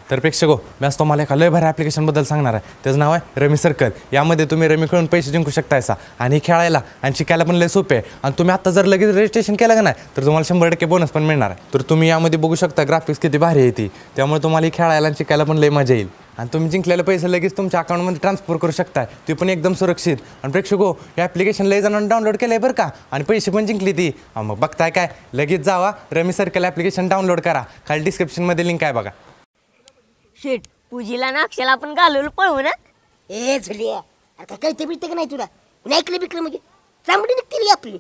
तर प्रेक्षको मी आज तुम्हाला एका लय भारी ॲप्लिकेशनबद्दल सांगणार आहे. त्याचं नाव आहे रमी सर्कल. यामध्ये तुम्ही रमी खेळून पैसे जिंकू शकतायसा आणि खेळायला आणि शिकायला पण लय सोपे आहे. आणि तुम्ही आता जर लगेच रजिस्ट्रेशन केलं का नाही तर तुम्हाला 100% बोनस पण मिळणार आहे. तर तुम्ही यामध्ये बघू शकता ग्राफिक्स किती भारी आहे ती. त्यामुळे तुम्हाला खेळायला आणि शिकायला पण लय मजा येईल. आणि तुम्ही जिंकलेले पैसे लगेच तुमच्या अकाउंटमध्ये ट्रान्सफर करू शकताय. ते पण एकदम सुरक्षित. आणि प्रेक्षको या ॲप्लिकेशन लय जणांनी डाउनलोड केलं आहे बरं का, आणि पैसे पण जिंकली ती. मग बघताय काय, लगेच जावा रमी सर्कल ॲप्लिकेशन डाउनलोड करा. खाली डिस्क्रिप्शनमध्ये लिंक आहे बघा. शेट पूजीला ना अक्षला आपण घालवलं पळवू ना. ए झुलिया, अरे काय कळते बिळते का नाही तुला? ऐकलं बिकलं म्हणजे चांबडी निघतील आपली.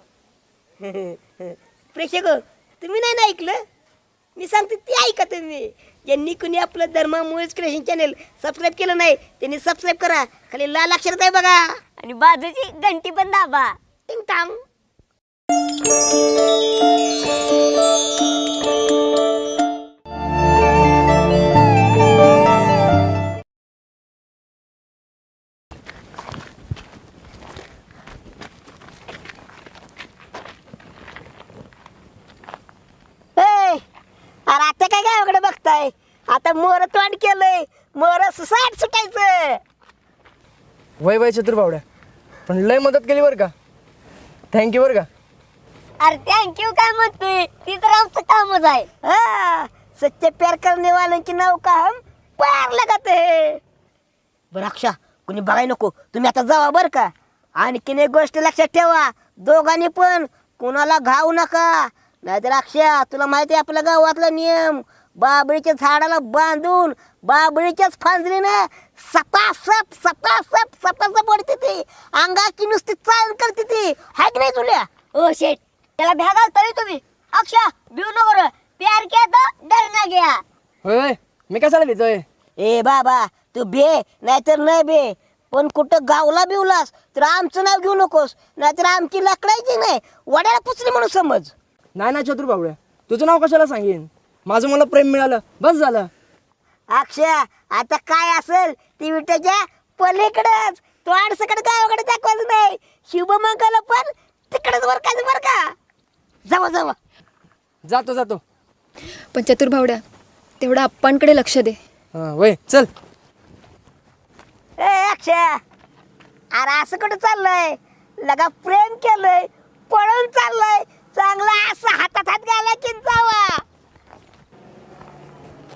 प्रेक्षक तुम्ही नाही ना ऐकलं, मी सांगते ती ऐका तुम्ही. ज्यांनी कुणी आपलं धर्मामुळेच क्रिएशन चॅनल सबस्क्राईब केलं नाही त्यांनी सबस्क्राईब करा. खाली लाल अक्षरात आहे बघा, आणि बाजूची घंटी पण दाबा. टिंग टांग. अरे आता काय गावाकडे बघताय, आता मोर तोंड केलंय, मोर सुसाट सुटायचं. वय वय चतुर्भावड्या, पण लय मदत केली बरं का, थँक्यू बरं का. अरे थँक्यू काय म्हणतोय, ती तर आमचं कामच आहे. हाँ, सच्चे प्यार करने वालों की नाव का हम पार लगाते हैं. बरं अक्षा, कुणी बघाय नको, तुम्ही आता जावा बरं का. आणखीन एक गोष्ट लक्षात ठेवा, दोघांनी पण कुणाला घाऊ नका. नाहीतर अक्षा, तुला माहिती आहे आपल्या गावातला नियम, बाबळीच्या झाडाला बांधून बाबळीच्याच फांजरीनं सपासप सपासप सपासप पडते ती, अंगाची नुसती चाल करते ती. हाय की नाही तुला? ओ शेट, त्याला भ्या घालतोय तुम्ही. अक्षा भिऊ नको रे, प्यार किया तो डरना गया. होय, मी कशाला भेटतोय? ए बाबा, तू भे नाहीतर नाही भे, पण कुठं गावला बिवलास तर आमचं नाव घेऊ नकोस, नाहीतर आमची लाकडायची नाही वड्याला पुचली म्हणून समज. नाही ना चतुर्भावड्या, तुझं नाव कशाला सांगेन, माझं मला प्रेम मिळालं बस झालं. अक्षय, आता काय असेल ती विट्याच्या पलीकडेच, तो आडसकडे गावाकडे दाखवायचं नाही. शुभमंगल पण तिकडेच वरकायचं बरं का. जावा जावा. जातो जातो. पण चतुर्भावड्या, तेवढं आप्पांकडे लक्ष दे. हां वय चल. ए अक्षय, अरे असं कुठं चाललंय, लगा प्रेम केलंय, पळून चाललंय, चांगला असं हातात हात घाला की जावा.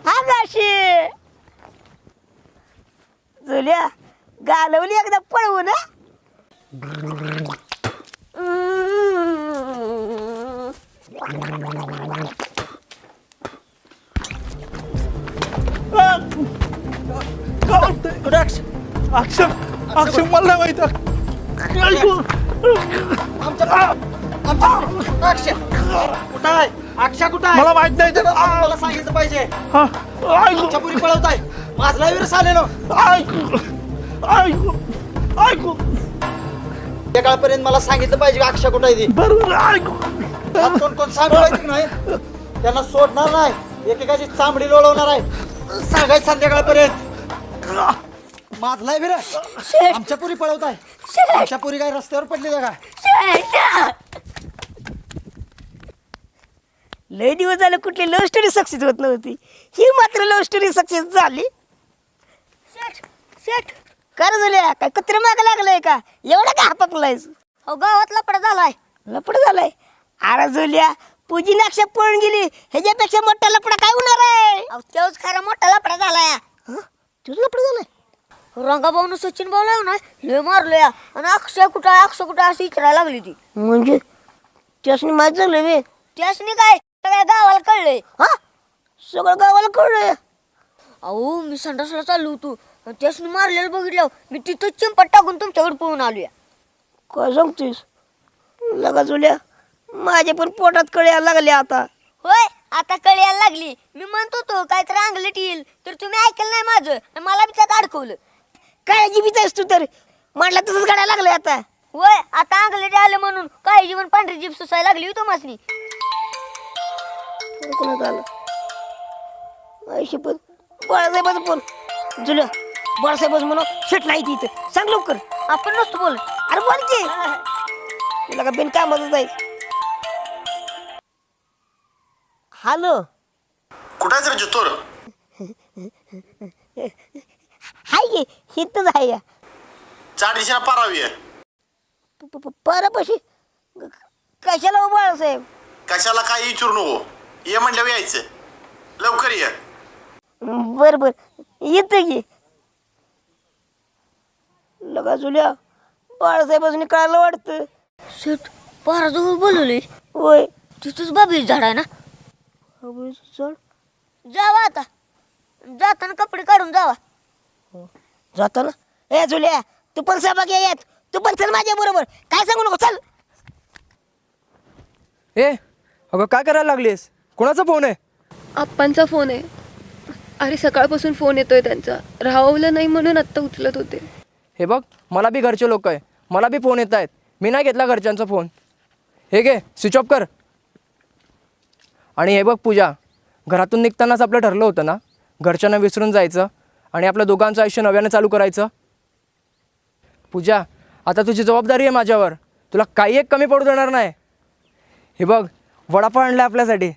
हा गाशी जुल्या गालवली एकदा पळवून. अक्षर मला माहित. अक्षा कुठं आहे? मला माहित नाही. मला सांगितलं पाहिजे. आमच्या पुरी पळवताय, माझला विरस आलेलो. ऐकू त्या काळपर्यंत मला सांगितलं पाहिजे अक्षा कुठं आहे ती. बरोबर ऐकू. कोण कोण सांभाळायचं नाही, त्यांना सोडणार नाही, एकेकाची चांबडी लोळवणार आहे. सांगायचं संध्याकाळपर्यंत. माझलाय विर आमच्या पुरी पळवताय. आमच्या पुरी काय रस्त्यावर पडली का? लय दिवस झाले कुठली लव्ह स्टोरी सक्सेस होत नव्हती, ही मात्र लव्ह स्टोरी सक्सेस झाली. कर झाल्या काय कुत्रे माग लागलंय का, एवढं काय हापकलायस? हो गावात लपडा झालाय. लपड झालाय? अरे जुल्या, पूजी नाक्षा पळून गेली, ह्याच्यापेक्षा मोठा लपडा काय होणार आहे? अहो तेच खरा मोठा लपडा झालाय. तुझं लपड झालंय? रंगाभाऊन सचिन बोलाव ना लय मारलोय, आणि अक्षय कुठं अक्षय कुठं असं विचारायला लागली ती. म्हणजे त्यासनी माहीत झालं बे? त्यासनी काय सगळ्या गावाला कळलंय. हा, सगळं गावाला कळलंय. अहो मी संडासला चाललो होतो, आणि त्यासनी मारलेलं बघितलं, मी तिथं चिंपट टाकून तुमच्याकडे पळून आलोय. काय सांगतोस? लगा जुल्या, माझ्या पण पोटात कळे यायला लागले आता. होय, आता कळ यायला लागली. मी म्हणतो तो काहीतरी अंगलट येईल, तर तुम्ही ऐकलं नाही माझं, आणि मला बी त्यात अडकवलं. काय जीवित तू तर म्हटलं तसंच गाड्या लागलंय आता. होय, आता अंगलट आलं म्हणून काही जीवन पांढरी जीभ सुसायला लागली होतो मासनी. कोणाच आलं आयशी पण बाळासाहेबाचं फोन. जुल्या, बाळासाहेबाचं म्हणून शेट नाही तिथं, सांग लवकर. आपण नसतो बोल. अरे बोल की, तुला का बिनकामाचं जाईल. हॅलो, कुठं आहे रे चतुर? हाय की हितच आहे या चार दिशेला पारावी आहे. परपाशी कशाला हो बाळासाहेब? कशाला काही विचारू नको, ये म्हणल्यावर यायचं, लवकर ये. बर बर येतं की. लगा जुल्या बाळासाहेबांनी कळालं वाटतं. शेट पाराजवळ बोलवले होय तिथंच बाबी झाड आहे ना. चल जावा आता, जाताना कपडे काढून जावा. जातो ना. ए जुल्या तू पण सहभाग यात, तू पण चल माझ्या बरोबर. काय सांगू नको, चल. ए अगं काय करायला लागलीस? कोणाचा फोन आहे? आप्पांचा फोन आहे. अरे सकाळपासून फोन येतोय त्यांचा, राहवलं नाही म्हणून आत्ता उचलत होते. हे बघ, मला बी घरचे लोक आहे, मला बी फोन येत आहेत. मी नाही घेतला घरच्यांचा फोन. हे घे, स्विच ऑफ कर. आणि हे बघ पूजा, घरातून निघतानाच आपलं ठरलं होतं ना, घरच्यांना विसरून जायचं आणि आपलं दोघांचं आयुष्य नव्यानं चालू करायचं. पूजा, आता तुझी जबाबदारी आहे माझ्यावर, तुला काही एक कमी पडू देणार नाही. हे बघ, वडापाव आणला आपल्यासाठी.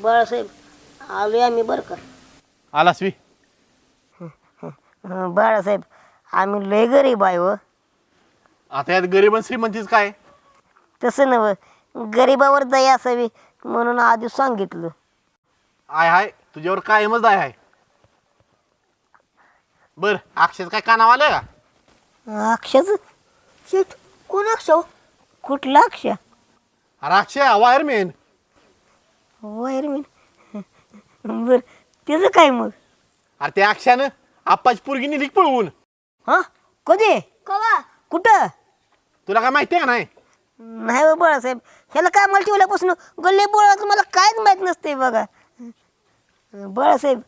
बाळासाहेब आलोय आम्ही बरं का. आलास वी? बाळासाहेब आम्ही लय गरीब आहे व. आता यात गरीब आणि श्रीमंतीच काय? तसं नव, गरिबावर दया असावी म्हणून आधी सांगितलं. आय हाय, तुझ्यावर कायमच दाय आहे. बर, अक्षय काय कानाव आलं का? अक्षाच शेट कोण अक्षा? कुठला अक्षा? अरे अक्षय वायरमॅन. वायरमॅन. बर त्याचं काय मग? अरे त्या अक्षयानं आप्पाची पोरगी नेली पळवून. हा कधी? कवा? कुठं? तुला काय माहिती आहे का नाही? नाही हो बाळासाहेब, ह्याला काय मला ठेवल्यापासून गल्ले बोळाचं मला कायच माहीत नसते बघा. बाळासाहेब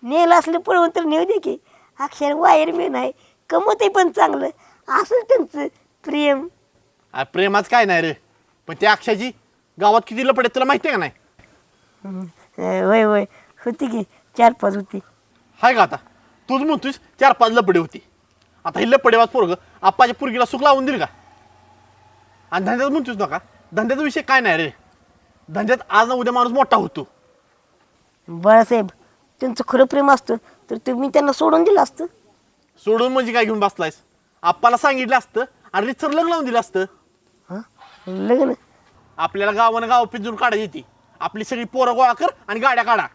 नेलं असलं पळवून तर नेऊ दे की. अक्षर वायरमॅन आहे, कमवते पण चांगलं, असेल त्यांचं प्रेम. अरे प्रेमाच काय नाही रे, पण त्या अक्षयाची गावात किती लपड आहेत तुला माहिती आहे का नाही? वय वय होती की 4-5 होती. हाय का? आता तूच म्हणतोस 4-5 लपडे होती. आता ही लपडेवाज पोरग आप्पाच्या पोरगीला सुख लावून देईल का? आणि धंद्यात म्हणतोस नका, धंद्याचा विषय काय नाही रे. धंद्यात आज ना उद्या माणूस मोठा होतो. बाळासाहेब त्यांचं खरं प्रेम असतं तर तुम्ही त्यांना सोडून दिलं असतं. सोडून म्हणजे काय घेऊन बसलायस? आप्पाला सांगितलं असतं आणि रितसर लग्न लावून दिलं असतं. हां लग्न? आपल्याला गावानं गाव पिंजून काढायची येते. आपली सगळी पोरं गोळा कर आणि गाड्या काढा.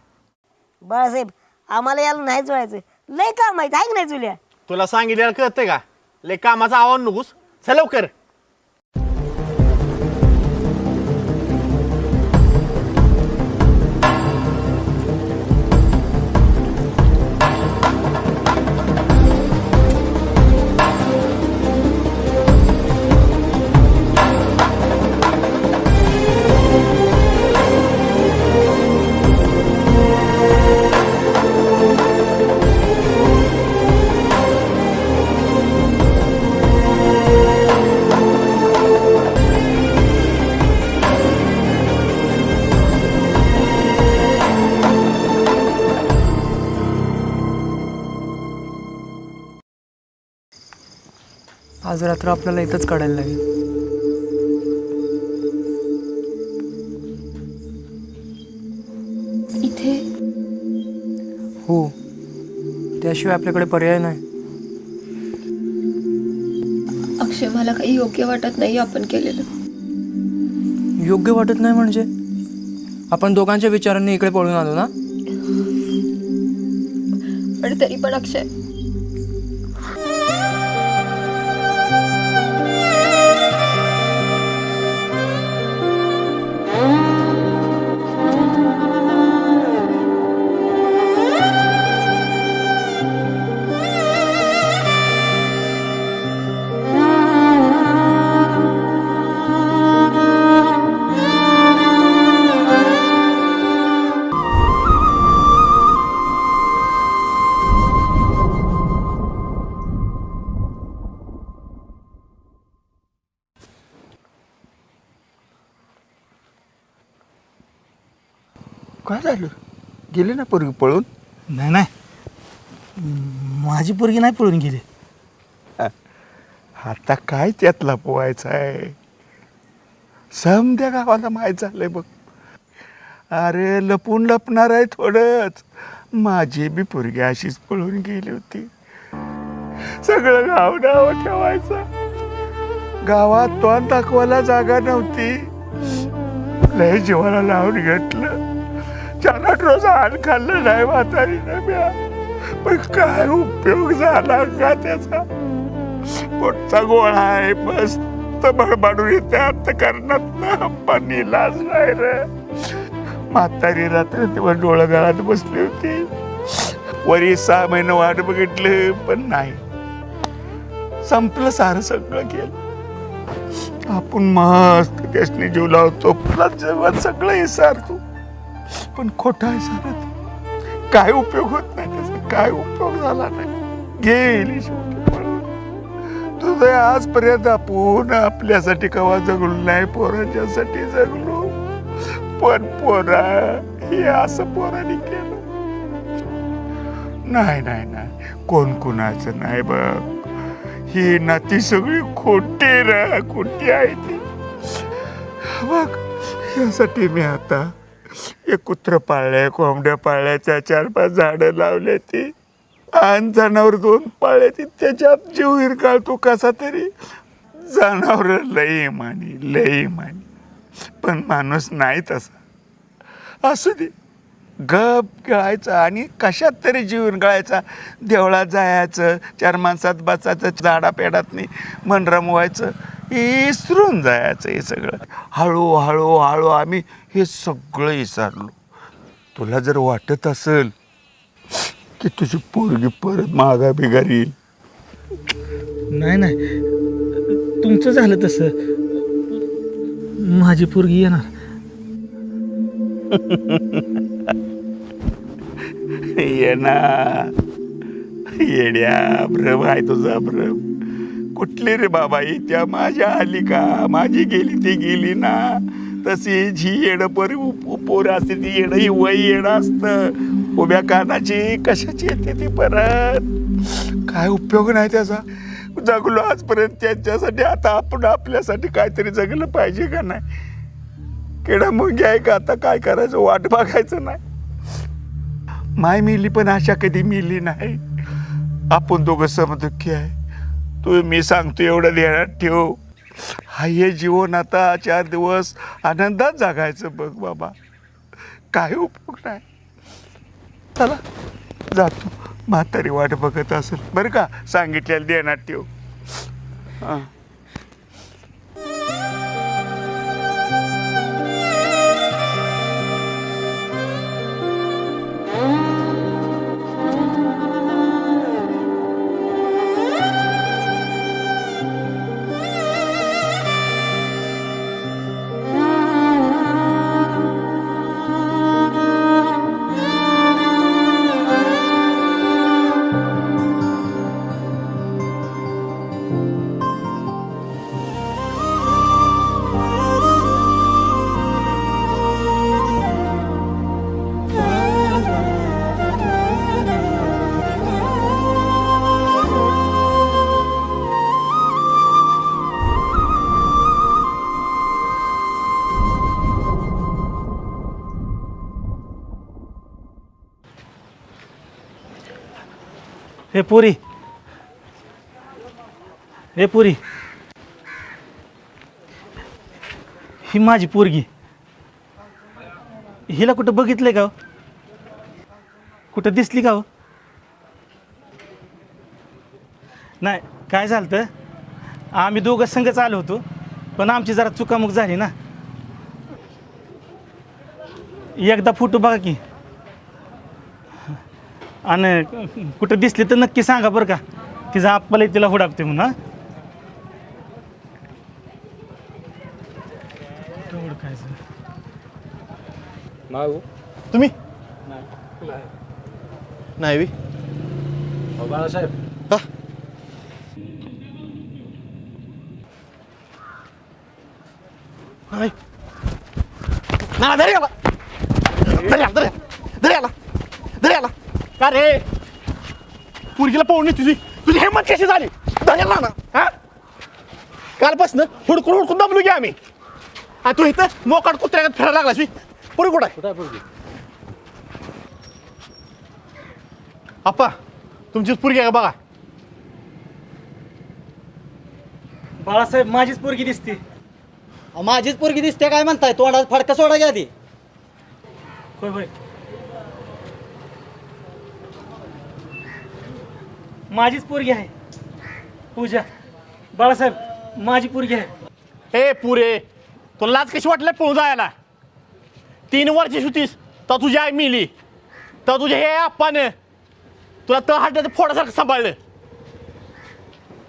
बाळासाहेब आम्हाला याला नाही जुळायचं, लय काम माहिती आहे की नाही जुल्या? तुला सांगितलेलं कळतंय का? लय कामाचं आव्हान नकोस, चल लवकर. आज रात्र आपल्याला इथंच काढायला लागेल. इथे हो, त्याशिवाय आपल्याकडे पर्याय नाही. अक्षय मला काही योग्य वाटत नाही आपण केलेलं. योग्य वाटत नाही म्हणजे? आपण दोघांच्या विचारांनी इकडे पळून आलो ना. पण तरी पण अक्षय, काय झालं? गेले ना पोरगी पळून? नाही नाही, माझी पोरगी नाही पळून गेली. आता काय त्यातला पोहायचा आहे? समद्या गावाला माहीत झालंय बघ. अरे लपून लपणार आहे थोडंच. माझी बी पोरगी अशीच पळून गेली होती. सगळं गाव नाव ठेवायचं. गावात तोंड दाखवायला जागा नव्हती. लय जीवाला लावून घेतलं. 4-8 रोज आण खाल्लं नाही म्हातारीनं म्या. पण काय उपयोग झाला का त्याचा? पोटचा गोळा आहे मस्त बडबडून येते अंतकरणात ना. पण इलाज नाही रे. म्हातारी रात्र तेव्हा डोळं गळात बसली होती. वरी 6 महिने वाट बघितलं पण नाही. संपलं सारं सगळं केलं. आपण मस्त त्यासनी जीव लावतो. जेवण सगळं विसरतो. पण खोटा विसरत काय उपयोग होत नाही त्याचा. काय उपयोग झाला नाही. गेली शेवटी पळून. तुझं आजपर्यंत आपण आपल्यासाठी कवा जगलो नाही. पोरांच्यासाठी जगलो. पण पोरा हे असं पोरांनी केलं. नाही नाही नाही कोण कुणाचं नाही बघ. ही नाती सगळी खोटी रे. खोटी आहे ती बघ. यासाठी मी आता एक कुत्र पाळलंय, कोंबड्या पाळल्याच्या 4-5 झाडं लावले ती. आणि जनावर 2 पाळले ती. त्याच्यात जीव हिरकाळतो कसा तरी. जनावर लई मानी. पण माणूस नाही तसा. असू दे गप गळायचं आणि कशात तरी जीवन गळायचा. देवळात जायचं, 4 माणसात बसायचं, झाडा पेडात नाही मन रमवायचं. विसरून जायचं हे सगळं. हळूहळू आम्ही हे सगळं विसरलो. तुला जर वाटत असेल की तुझी पोरगी परत मागा बिगारी येईल. नाही तुमचं झालं तसं. माझी पोरगी येणार. येणार. येड्या भ्रम आहे तुझा भ्रम. कुठली रे बाबा ही त्या माझ्या आली का. माझी गेली ती गेली ना. तशी जी येणं पोर असते ती येणं ही वय येणं असतं. उभ्या कानाची कशाची येते ती परत. काय उपयोग नाही त्याचा. जगलो आजपर्यंत त्यांच्यासाठी. आता आपण आपल्यासाठी काहीतरी जगलं पाहिजे का नाही. केडा मुंगी आहे का. आता काय करायचं. वाट बघायचं नाही. माय मिली पण आशा कधी मिली नाही. आपण दोघं समदुःखी आहे. तू मी सांगतो एवढं ध्यानात ठेव. हे जीवन आता 4 दिवस आनंदात जगायचं बघ बाबा. काय उपयोग नाही. चला जातो. म्हातारी वाट बघत असेल बरं का. सांगितलेलं ध्यानात ठेव. हां हे पुरी. ही माझी पोरगी. हिला कुठं बघितलंय का. कुठं दिसली का. नाही काय झालं तर आम्ही दोघं संगच आलो होतो. पण आमची जरा चुकामुक झाली ना. एकदा फोटो बघा की. आणि कुठं दिसली तर नक्की सांगा बरं का. तिचा आप्पाला तिला हुडाकते म्हणून. तुम्ही नाही बाळासाहेब. का रे पोरगीला पळून तुझी हिंमत कशी झाली. धन्यवाद ना. हा कालपासून हुडकून दमलो की आम्ही. आणि तू इथं मोकाट कुत्र्यात फिरायला लागलास मी पुरी कुठं आहे आप्पा तुमचीच पुरगी आहे का बघा. बाळासाहेब माझीच पोरगी दिसते. माझीच पोरगी दिसते काय म्हणताय? तोंडात फडका सोडा घ्या आधी. होय होय माझीच पोरगी आहे पूजा. बाळासाहेब माझी पोरगी आहे. ए पुरे तुला लाज कशी वाटलं पळून जायला? 3 वर्ष होतीस तर तुझी आई मिली तर तुझ्या हे आप्पानं तुला तळ हाड्याचं फोडासारखं सांभाळलं.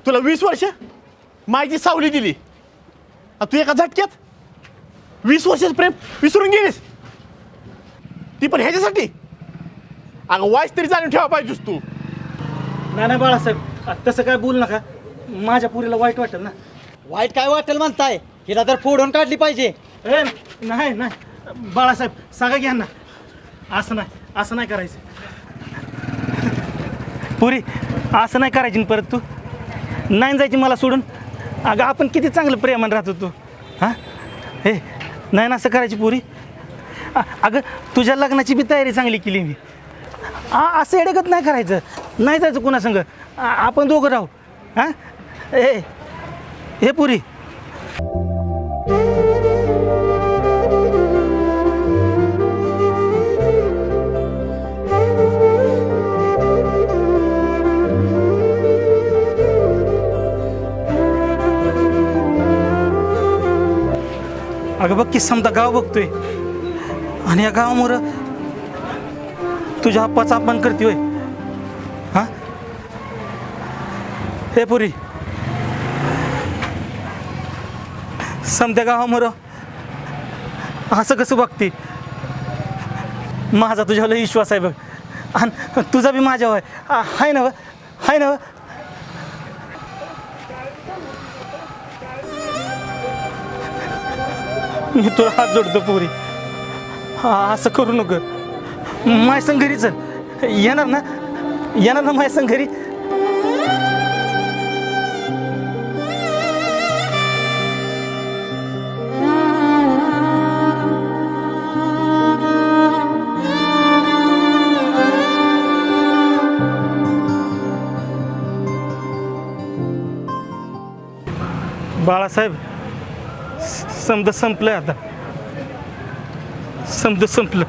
तुला 20 वर्ष मायची सावली दिली आणि तू एका झटक्यात 20 वर्षाचं प्रेम विसरून गेलीस. ती पण ह्याच्यासाठी. अगं वाईस तरी जाणून ठेवा पाहिजेस तू. नाही बाळासाहेब तसं काय बोल नका. माझ्या पुरीला वाईट वाटेल ना. वाईट काय वाटेल म्हणताय? हिला तर फोडून काढली पाहिजे. नाही नाही बाळासाहेब सांगा घ्या ना. असं नाही करायचं. पुरी असं नाही करायची परत. तू नाही जायची मला सोडून. अगं आपण किती चांगलं प्रेमान राहतो तू. हां हे नाही ना असं करायची पुरी. अगं तुझ्या लग्नाची बी तयारी चांगली केली मी. असं एडेगत नाही करायचं. नाही जायचं कुणासंग. आपण दोघं राहू. हां हे पुरी. अगं बघ की समजा गाव बघतोय आणि या गावामुळं तुझ्या आप्पाचा अपमान करते होय. हां हे पुरी समध्या गावामुळं असं कसं बघते? माझा तुझ्यावर लय विश्वास आहे बघ. आणि तुझा बी माझ्यावर आहे ना? आहे ना? मी तुला हात जोडतो पुरी. असं करू नको. माय संग घरी चल. येणार ना माय संग घरी? बाळासाहेब समजा संपलंय आता. समजा संपलं.